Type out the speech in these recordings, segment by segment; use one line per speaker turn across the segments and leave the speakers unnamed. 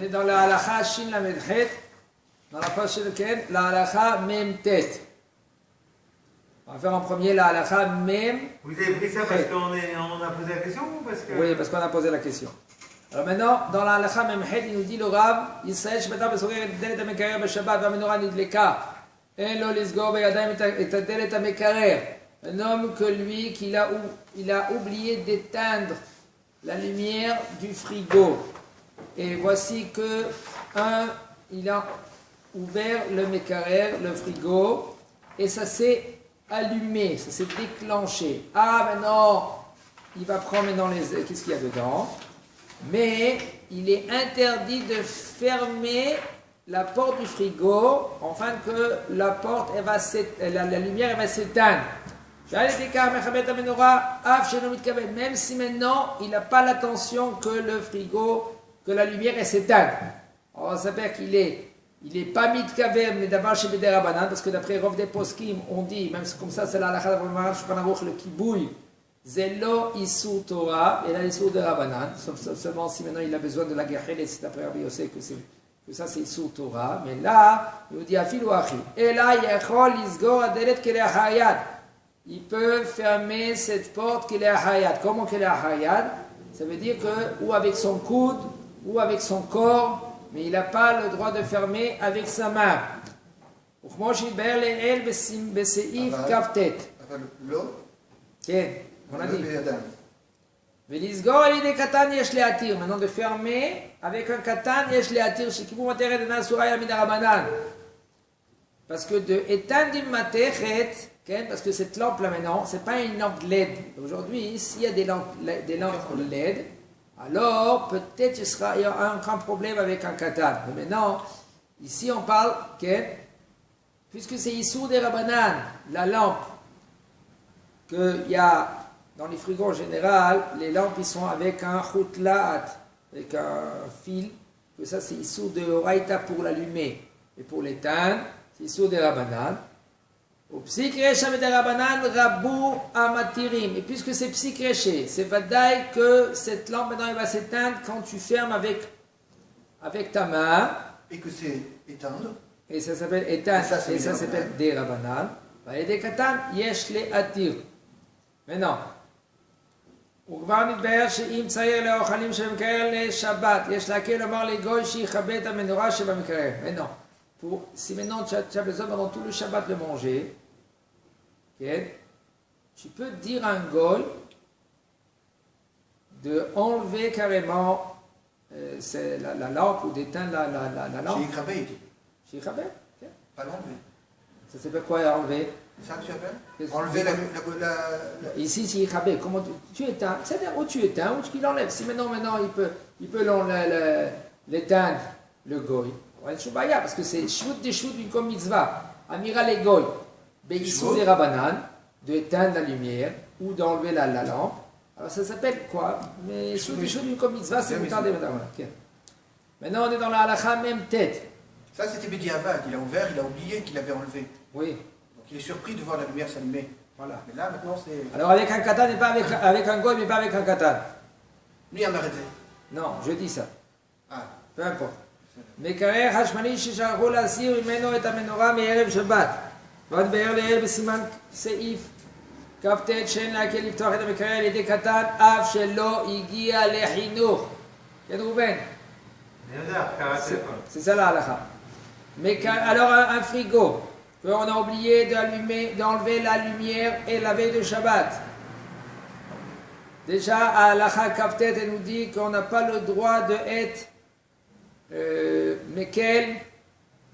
est dans la halacha Shin Lamed Het, dans la page de Ken, la halacha Mem Tet. On va faire en premier la halacha Mem.
Vous avez pris ça parce qu'on a posé la question ou parce que...
Oui, parce qu'on a posé la question. Alors maintenant, dans la halacha Mem Het, il nous dit le Rav, Yisrael Shebata Besorer et Delet HaMekarer B'Shabbat V'Amenora Nidleka, En Lo Lisgor B'Yadayim et Delet HaMekarer. Un homme que lui, il a oublié d'éteindre la lumière du frigo. Et voici que, il a ouvert le Mekarer, le frigo, et ça s'est allumé, ça s'est déclenché. Ah, maintenant, il va prendre maintenant qu'est-ce qu'il y a dedans. Mais il est interdit de fermer la porte du frigo, afin que la lumière elle va s'éteindre. Même si maintenant il n'a pas l'attention que le frigo, que la lumière elle s'éteint. Alors ça veut dire qu'il est pas mitkaver, mais d'abord chez Beder Rabanan, parce que d'après Rov des Poskim, on dit, même comme ça, c'est la halakha d'Abraham Shulchan Aruch, le kibouy, zelo isur Torah, et là isur de Rabanan, seulement si maintenant il a besoin de la guerre, c'est d'après Rabbi Yosef que ça c'est isur Torah, mais là, il nous dit afilu achi, et là, yachol isgor adelet kele achayad. Il peut fermer cette porte qu'il est à hayat. Comment qu'il est à hayat? Ça veut dire que, ou avec son coude, ou avec son corps, mais il n'a pas le droit de fermer avec sa main. וכמו שהתבהר לעיל בסעיף כ"ט.
אבל לא?
כן, on a
לא
dit.
בידם.
ולסגור על ידי קטן יש להתיר. Maintenant de fermer avec un קטן יש להתיר. שכיבור מתכת אינה אסורה אלא מדרבנן. Parce que de éteindre une matechet, parce que cette lampe là maintenant, c'est pas une lampe LED. Aujourd'hui, s'il y a des lampes LED, alors peut-être il y aura un problème avec un katan. Mais maintenant, ici on parle, puisque c'est Issour des Rabanan, la lampe, qu'il y a dans les frigos en général, les lampes ils sont avec un choutlaat, avec un fil, que ça c'est Issour de Horaïta pour l'allumer et pour l'éteindre, c'est Issour des Rabanan. Et puisque c'est psychréché, c'est vadaï que cette lampe maintenant elle va s'éteindre quand tu fermes avec ta main.
Et que c'est éteindre.
Et ça s'appelle éteindre. Et ça s'appelle des rabanan. Et des katan, yesh le atir. Maintenant, וכבר נתבהר שאם צייר לאוכלים שבמקרר לשבת, יש להקל לומר לגוי שיכבה את המנורה שבמקרר. Maintenant, si maintenant tu as besoin pendant tout le Shabbat de manger, tu peux dire à un goy de enlever carrément la lampe ou d'éteindre la lampe. Shikhabé.
Pas l'enlever.
Ça s'appelle quoi enlever?
C'est ça que tu appelles? Enlever la...
Ici, Shikhabé, comment tu éteins? C'est-à-dire où tu éteins ou tu l'enlèves. Si maintenant il peut l'éteindre, le goy. Parce que c'est shoot des shoot d'une comme mitzvah. Amira les goy. Béissou des rabanan, d'éteindre la lumière ou d'enlever la lampe. Alors ça s'appelle quoi? Mais shoot des shoot d'une comme mitzvah, c'est moutarde des madame. Maintenant on est dans la halakha même tête.
Ça c'était Bediavad, il a ouvert, il a oublié qu'il avait enlevé.
Oui.
Donc il est surpris de voir la lumière s'allumer. Voilà. Mais là maintenant c'est...
Alors avec un katan et pas avec un goy, mais pas avec un katan.
Lui en arrêté.
Non, je dis ça.
Ah.
peu importe. מקרר חשמלי ששלחו להסיר ממנו את המנורה מערב שבת. ועוד בערב לעיל בסימן סעיף כ"ט שאין להקל לפתוח את המקרר על ידי קטן אף שלא הגיע לחינוך. כן ראובן? C'est ça la halakha. Alors un frigo, on a oublié d'enlever la lumière et la veille de Shabbat. Déjà, à halakha kaftet, elle nous dit qu'on n'a pas le droit de être mekel,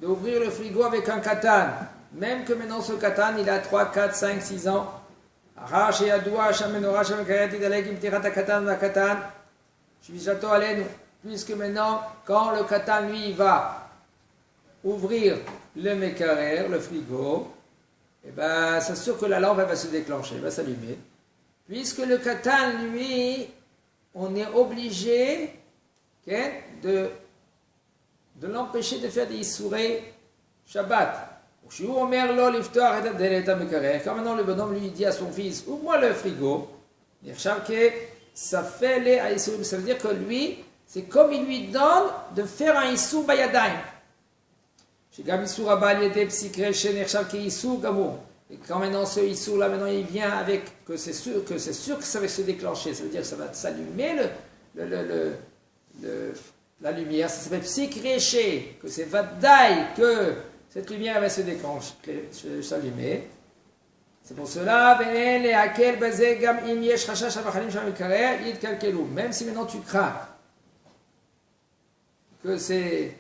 d'ouvrir le frigo avec un katan. Même que maintenant ce katan, il a 3, 4, 5, 6 ans. Puisque maintenant, quand le katan, lui, va ouvrir le mekarer, le frigo, eh ben, c'est sûr que la lampe va se déclencher, elle va s'allumer. Puisque le katan, lui, on est obligé de l'empêcher de faire des issourés Shabbat. Quand maintenant le bonhomme lui dit à son fils, ouvre-moi le frigo, ça veut dire que lui, c'est comme il lui donne de faire un Issur Bayadaim. Chez Gam Issur Abba Liede Psikre Shenerchav Ki Issur Gamour. Et quand maintenant ce Issur là, maintenant il vient avec que c'est sûr que ça va se déclencher, ça veut dire que ça va s'allumer la lumière, ça s'appelle Psikreché, que c'est Vadaï, que cette lumière va se déclencher, s'allumer. C'est pour cela, même si maintenant tu crains que ce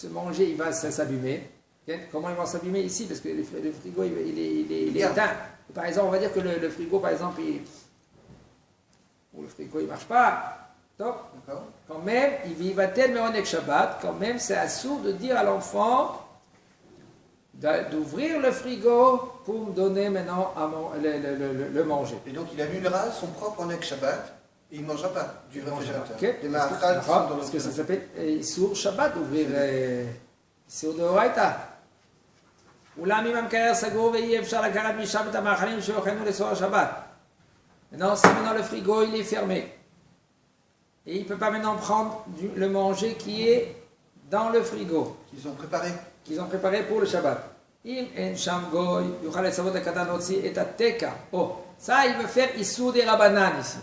manger il va s'abîmer. Comment il va s'abîmer ici? Parce que le frigo il est éteint. Par exemple, on va dire que le frigo, par exemple, le frigo il ne marche pas. Donc, quand même, il va tellement en Shabbat, quand même, c'est assourd de dire à l'enfant d'ouvrir le frigo pour me donner maintenant le manger.
Et donc il annulera son propre Onek Shabbat et il ne mangera pas du réfrigérateur.
Okay. Parce que ça s'appelle Issour Shabbat, ouvrir Issour de Horaïta. Maintenant, si maintenant le frigo il est fermé et il ne peut pas maintenant prendre le manger qui est dans le frigo
Qu'ils ont préparé
pour le Shabbat. Oh, ça il veut faire Issur des Rabbanan ici.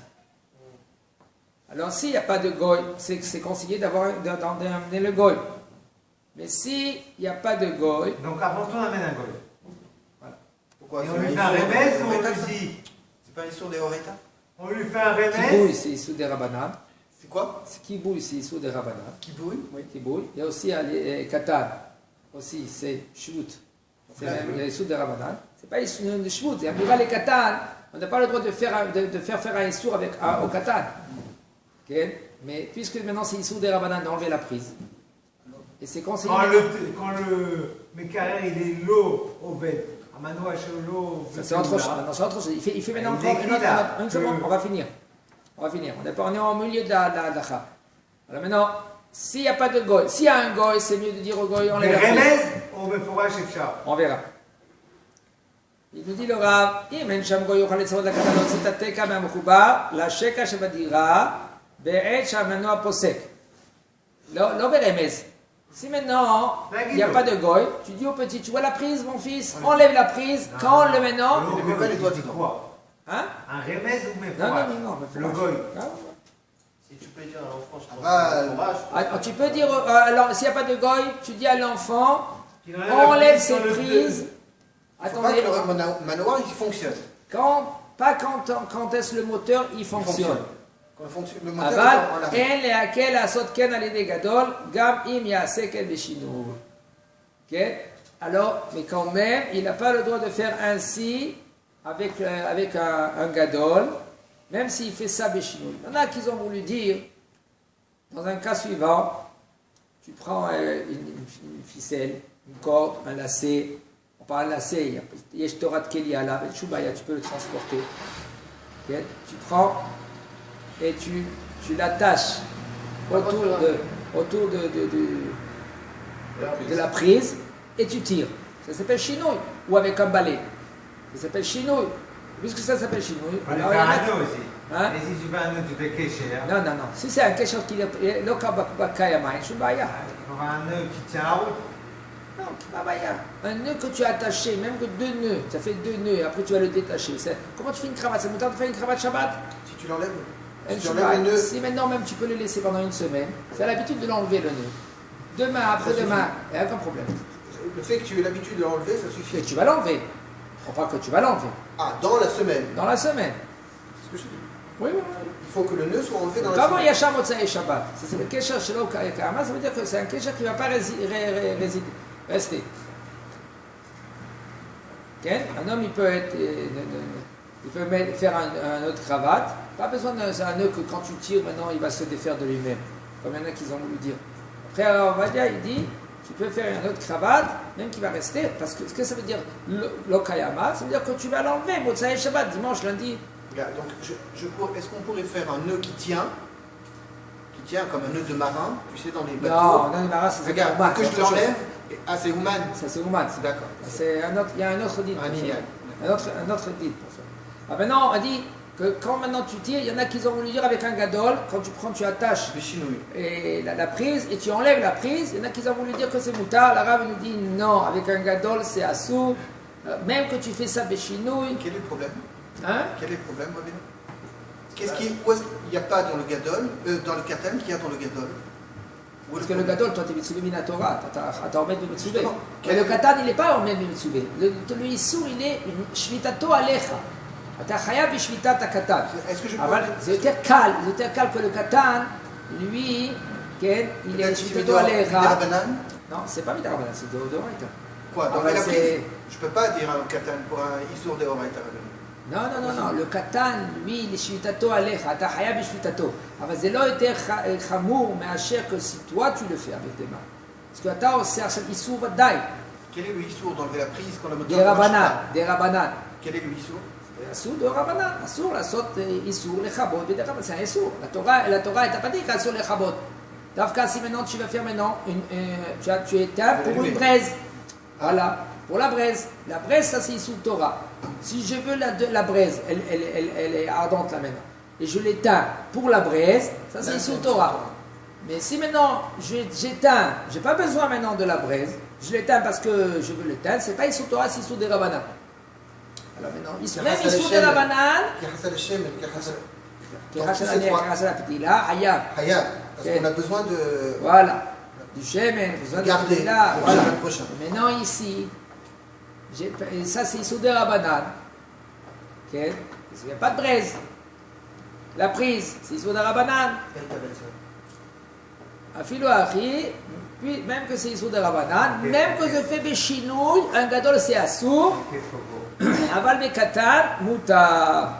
Alors s'il n'y a pas de goy, c'est conseillé d'amener le goy. Mais s'il n'y a pas de goy...
Donc avant tout on amène un goy.
Voilà.
Pourquoi? Et on lui fait un remède ou on lui dit...
C'est pas Issur des Horeta?
On lui fait un remède.
Kibouille, c'est Issur des Rabbanan.
C'est quoi?
Kibouille, c'est Issur des Rabbanan.
Kibouille?
Oui, Kibouille. Il y a aussi Katan. Aussi, c'est Shvut. C'est même Issur des Rabbanan. C'est pas Issur de Shvut. C'est Amira les Katan. On n'a pas le droit de faire un Issur au Katan. Okay? Mais puisque maintenant c'est Issur des Rabbanan d'enlever la prise. Et c'est conseillé.
Quand le Mekarer il est l'eau au bête.
C'est autre chose. Il fait maintenant une seconde. On va finir. On est au milieu de la dacha. Alors maintenant, s'il n'y a pas de goy, s'il y a un goy, c'est mieux de dire au goy, on les
on
verra. Il nous dit le Rav, la sheka shebadira, be'et shamano posek. Lo beremez. Si maintenant, il n'y a pas de goy, tu dis au petit, tu vois la prise, mon fils, enlève la prise, quand on le maintenant...
Le goy, il doit dire quoi?
Hein?
Un remède ou mes
Non,
le goy.
Si tu peux dire à l'enfant, je pense
tu peux dire, alors s'il n'y a pas de goy, tu dis à l'enfant, enlève ses prises.
Attendez. Pas que le manoir il fonctionne.
Pas quand est-ce le moteur il fonctionne.
Le moteur
alors, mais quand même, il n'a pas le droit de faire ainsi avec un gadol, même s'il fait ça béchinou. Il y en a qui ont voulu dire, dans un cas suivant, tu prends une ficelle, une corde, un lacet, on parle de lacet, il y a Torah de Kélia là, tu peux le transporter. Okay? Tu prends et tu l'attaches autour de la prise et tu tires. Ça s'appelle chinouille, ou avec un balai. Ça s'appelle chinouille. Puisque ça s'appelle chinouille.
On va faire un nœud aussi.
Hein?
Et si tu fais un nœud, tu fais kéché.
Non. Si c'est un kéché qui est lokabakayama, je suis baya.
On va un nœud qui tient la route.
Non, baya. Un nœud que tu as attaché, même que 2 nœuds, ça fait 2 nœuds, et après tu vas le détacher. Comment tu fais une cravate? C'est le temps de faire une cravate Shabbat?
Si tu l'enlèves.
Si maintenant même tu peux le laisser pendant une semaine, c'est l'habitude de l'enlever le nœud. Demain, après-demain, il n'y a aucun problème.
Le fait que tu aies l'habitude de l'enlever, ça suffit.
Et tu vas l'enlever. On croit que tu vas l'enlever.
Ah, dans la semaine.
Dans la semaine.
C'est ce que je dis.
Oui.
Il faut que le nœud soit enlevé dans la
Comment
semaine.
Yachar Motsai Shabbat? C'est le Kesher Shelo Karama, ça veut dire que c'est un Kesher qui ne va pas rester. Okay? Un homme, il peut faire un nœud de cravate. Pas besoin d'un nœud que quand tu tires, maintenant, il va se défaire de lui-même. Comme il y en a qui ont voulu dire. Après, alors, Vadia, il dit, tu peux faire un nœud de cravate, même qui va rester, parce que ce que ça veut dire, l'okayama, ça veut dire que tu vas l'enlever, Motsai Shabbat, dimanche, lundi.
Donc, est-ce qu'on pourrait faire un nœud qui tient comme un nœud de marin, tu sais, dans les bateaux?
Non, dans les marins, c'est
Regarde,
Ouman,
que je l'enlève. Ah, c'est Ouman.
Ça, c'est Ouman.
D'accord.
Il y a un autre dit.
Un igal.
Un autre dit pour ça. Ah, maintenant, on dit que quand maintenant tu tires, il y en a qui ont voulu dire avec un gadol, quand tu prends, tu attaches
Béchinouille.
et la prise et tu enlèves la prise, il y en a qui ont voulu dire que c'est moutar. L'arabe nous dit non, avec un gadol c'est assou, même que tu fais ça béchinouille.
Quel est le problème?
Hein?
Quel est le problème, Rabbi? Où est-ce qu'il n'y a pas dans le gadol, dans le katan, qu'il y a dans le gadol?
Parce que le gadol, toi tu es Mitsubé Minatora, tu en mets de Mitsubé.
Justement,
Mais le katan, il n'est pas en même Mitsubé. Le issou, il est shvitato alecha. אתה חייב בשביתת הקטן. אבל זה יותר קל que le קטן, lui, כן, il est שביתתו עליך. Non, c'est pas midarabanan, c'est d'oraita.
Quoi, dans la prise? Je peux pas dire un katan pour un issour de oraita.
Non, le קטן, lui, il est שביתתו עליך, אתה חייב בשביתתו. אבל זה לא יותר חמור מאשר que si toi tu le fais avec tes mains. parce que אתה עושה עכשיו איסור ודאי.
Quel est le issour d'enlever la prise quand le moteur
des רבנן.
Quel est le issour?
אסור דרבנן, אסור לעשות איסור לכבות בדרבנן, c'est un איסור. La Torah est pas dit qu'assur לכבות. דווקא si maintenant tu vas faire maintenant, tu éteins pour une braise. Voilà, pour la braise. La braise, ça c'est isour Torah. Si je veux la braise, elle est ardente là maintenant, et je l'éteins pour la braise, ça c'est isour Torah. Mais si maintenant j'éteins, j'ai pas besoin maintenant de la braise, je l'éteins parce que je veux l'éteindre, c'est pas isour Torah, c'est isour derabanan. Alors maintenant, même isour derabanan,
Hayab, parce qu'on a besoin de...
Voilà, du shemen, besoin de
garder
là,
le
voilà.
shemen prochain.
Maintenant ici, ça c'est isour derabanan. Okay. Il n'y a pas de braise. La prise, c'est isour derabanan. Afilo achi, puis même que c'est isour derabanan, même que je fais béchinouille, un gadol c'est assour, aval bekatan, mutar.